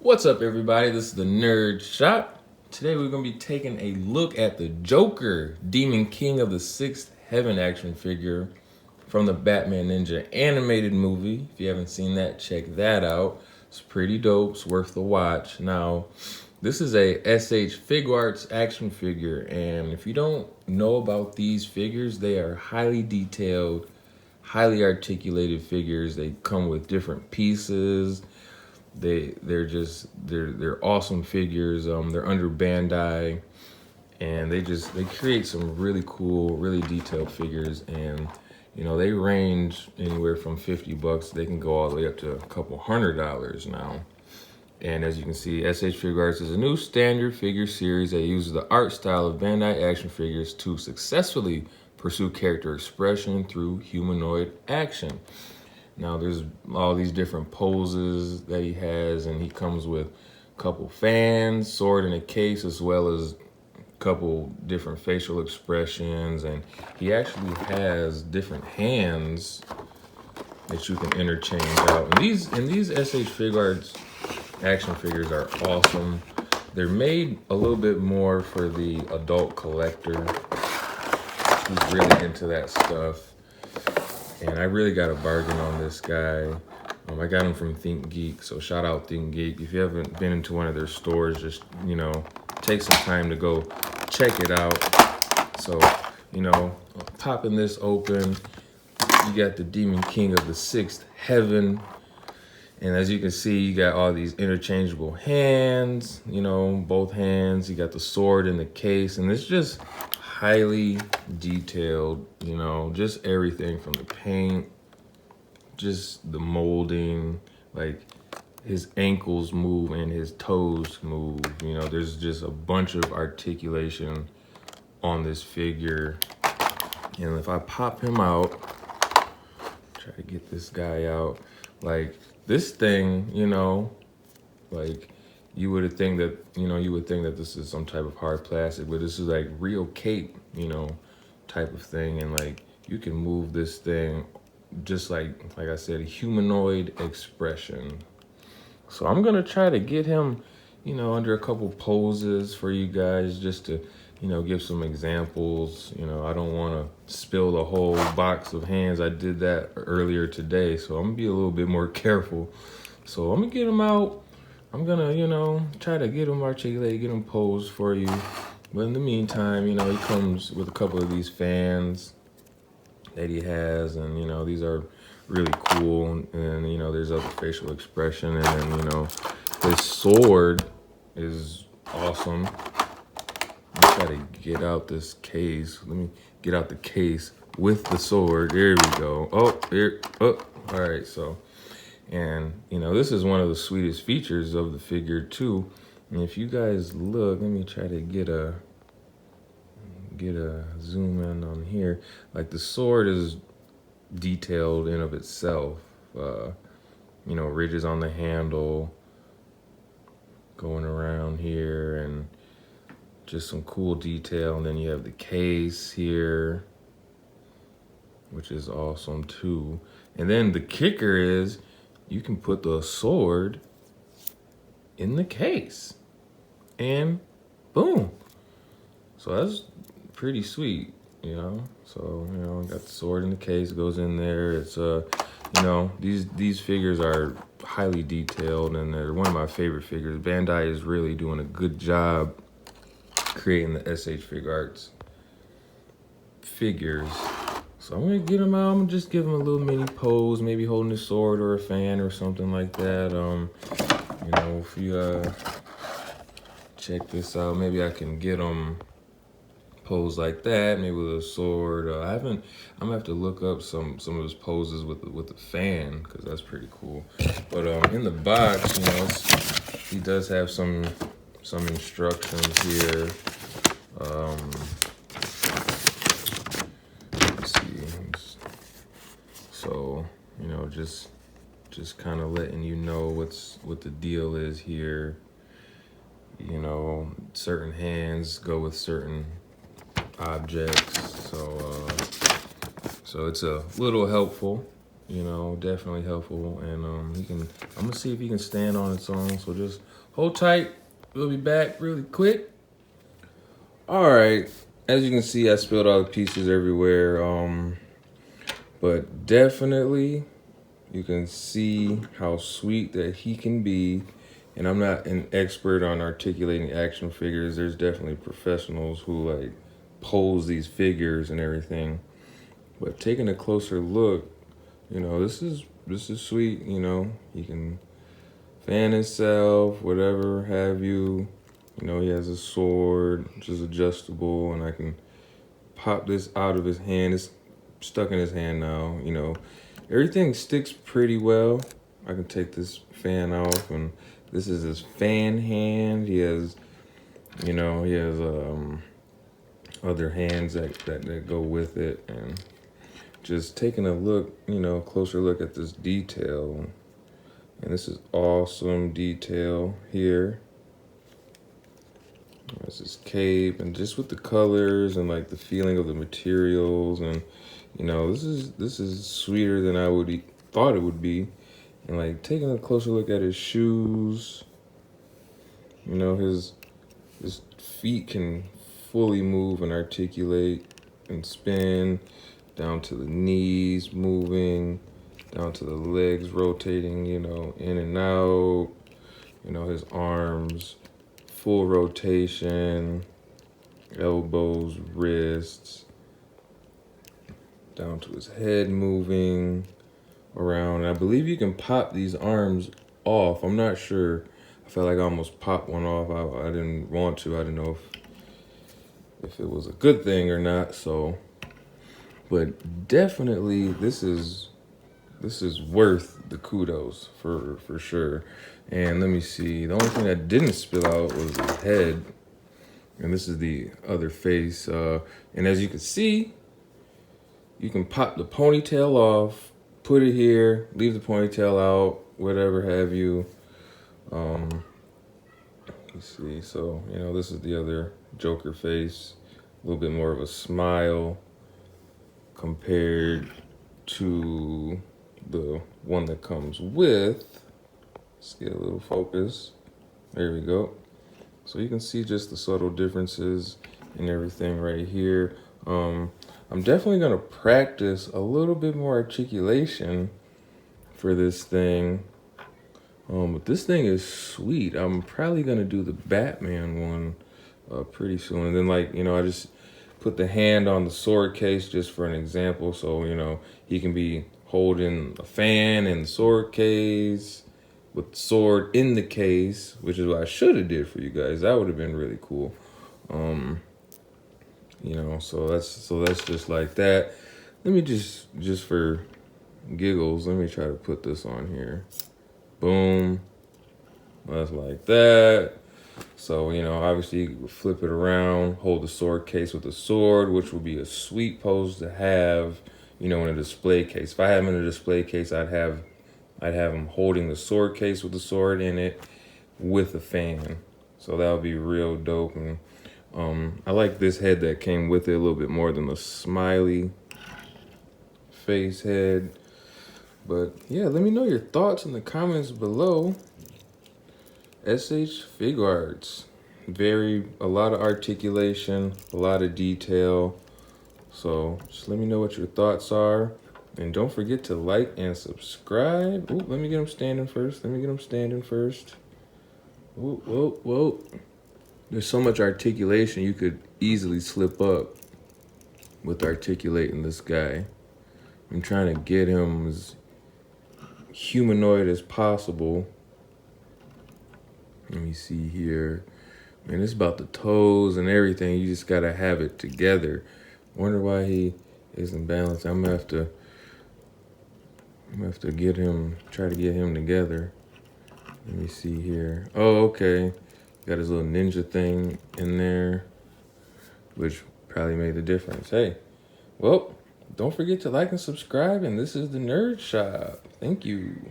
What's up, everybody? This is the Nerd Shop. Today we're going to be taking a look at the Joker, Demon King of the Sixth Heaven action figure from the Batman Ninja animated movie. If you haven't seen that, check that out. It's pretty dope. It's worth the watch. Now, this is a S.H.Figuarts action figure, and if you don't know about these figures, they are highly detailed, highly articulated figures. They come with different pieces. They're awesome figures. They're under Bandai, and they create some really cool, really detailed figures. And they range anywhere from $50. They can go all the way up to a couple $100 now. And as you can see, S.H.Figuarts is a new standard figure series that uses the art style of Bandai action figures to successfully pursue character expression through humanoid action. Now there's all these different poses that he has, and he comes with a couple fans, sword in a case, as well as a couple different facial expressions. And he actually has different hands that you can interchange out. And these S.H.Figuarts action figures are awesome. They're made a little bit more for the adult collector who's really into that stuff. And I really got a bargain on this guy. I got him from Think Geek, so shout out Think Geek. If you haven't been into one of their stores, just, take some time to go check it out. So, popping this open, you got the Demon King of the Sixth Heaven. And as you can see, you got all these interchangeable hands, both hands. You got the sword in the case, and it's just highly detailed, just everything from the paint, just the molding, like his ankles move and his toes move. There's just a bunch of articulation on this figure. And if I pop him out, try to get this guy out, like this thing, like you would think that this is some type of hard plastic, but this is like real cape, type of thing. And like you can move this thing just like I said, a humanoid expression. So I'm gonna try to get him, under a couple poses for you guys, just to, give some examples. I don't want to spill the whole box of hands. I did that earlier today, so I'm gonna be a little bit more careful. So I'm gonna get him out. I'm gonna, try to get him articulated, get him posed for you. But in the meantime, he comes with a couple of these fans that he has, and, these are really cool. And, there's other facial expression, and then, his sword is awesome. Let me try to get out this case. Let me get out the case with the sword. There we go. All right, so. And, this is one of the sweetest features of the figure, too. And if you guys look, let me try to get a zoom in on here. Like, the sword is detailed in of itself. Ridges on the handle going around here, and just some cool detail. And then you have the case here, which is awesome, too. And then the kicker is, you can put the sword in the case, and boom. So that's pretty sweet, So, got the sword in the case, goes in there. It's these figures are highly detailed, and they're one of my favorite figures. Bandai is really doing a good job creating the S.H.Figuarts figures. So I'm gonna get him out. I'm gonna just give him a little mini pose, maybe holding a sword or a fan or something like that. If you check this out, maybe I can get him posed like that, maybe with a sword. I'm gonna have to look up some of his poses with the fan, because that's pretty cool. But in the box, he does have some instructions here. So, just kind of letting you know what the deal is here. Certain hands go with certain objects. So it's a little helpful You know, definitely helpful. And I'm gonna see if he can stand on its own. So just hold tight. We'll be back really quick. All right. As you can see, I spilled all the pieces everywhere. But definitely you can see how sweet that he can be. And I'm not an expert on articulating action figures. There's definitely professionals who like pose these figures and everything. But taking a closer look, you know, this is sweet. You know, he can fan himself, whatever have you. You know, he has a sword, which is adjustable, and I can pop this out of his hand. It's stuck in his hand now. You know, everything sticks pretty well. I can take this fan off, and this is his fan hand. He has, you know, other hands that go with it, and just taking a look, you know, closer look at this detail. And this is awesome detail here. This is cape, and just with the colors and like the feeling of the materials, and you know, this is sweeter than I would thought it would be. And like taking a closer look at his shoes, you know, his feet can fully move and articulate and spin down to the knees moving, down to the legs rotating, you know, in and out, you know, his arms, full rotation, elbows, wrists, down to his head moving around. And I believe you can pop these arms off. I'm not sure. I felt like I almost popped one off. I didn't want to. I didn't know if it was a good thing or not. So, but definitely this is worth the kudos for sure. And let me see. The only thing that didn't spill out was the head. And this is the other face. And as you can see, you can pop the ponytail off, put it here, leave the ponytail out, whatever have you. Let's see. So, you know, this is the other Joker face. A little bit more of a smile compared to the one that comes with. Let's get a little focus. There we go. So you can see just the subtle differences and everything right here. I'm definitely gonna practice a little bit more articulation for this thing. But this thing is sweet. I'm probably gonna do the Batman one pretty soon. And then like, you know, I just put the hand on the sword case just for an example. So, you know, he can be holding a fan in the sword case with the sword in the case, which is what I should have did for you guys. That would have been really cool. You know, so that's just like that. Let me just for giggles, let me try to put this on here. Boom. That's like that. So, you know, obviously you flip it around, hold the sword case with the sword, which would be a sweet pose to have, you know, in a display case. If I had him in a display case, I'd have him holding the sword case with the sword in it with a fan. So that would be real dope. And I like this head that came with it a little bit more than the smiley face head. But yeah, let me know your thoughts in the comments below. S.H.Figuarts. A lot of articulation, a lot of detail. So just let me know what your thoughts are. And don't forget to like and subscribe. Ooh, let me get him standing first. Whoa. There's so much articulation, you could easily slip up with articulating this guy. I'm trying to get him as humanoid as possible. Let me see here. Man, it's about the toes and everything. You just gotta have it together. Wonder why he isn't balanced. I'm gonna have to try to get him together. Let me see here. Oh, okay. Got his little ninja thing in there, which probably made the difference. Hey, well, don't forget to like and subscribe, and this is the Nerd Shop. Thank you.